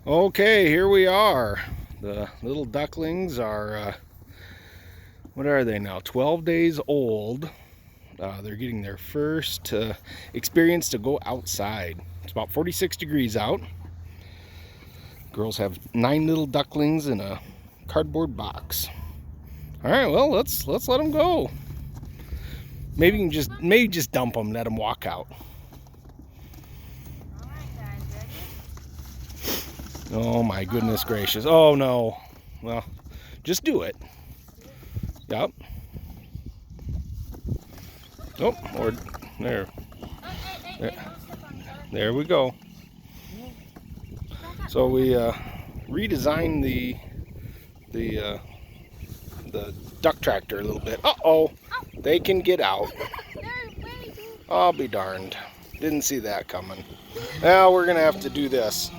Okay, here we are. The little ducklings are, what are they now? 12 days old. They're getting their first experience to go outside. It's about 46 degrees out. Girls have 9 little ducklings in a cardboard box. All right, well, let's let them go. Maybe you can just dump them, let them walk out. All right, guys, ready? Oh my goodness gracious! Oh no. Well, just do it. Yep. Oh, or there. There we go. So we redesigned the duck tractor a little bit. Uh-oh, they can get out. I'll be darned. Didn't see that coming. Now we're gonna have to do this.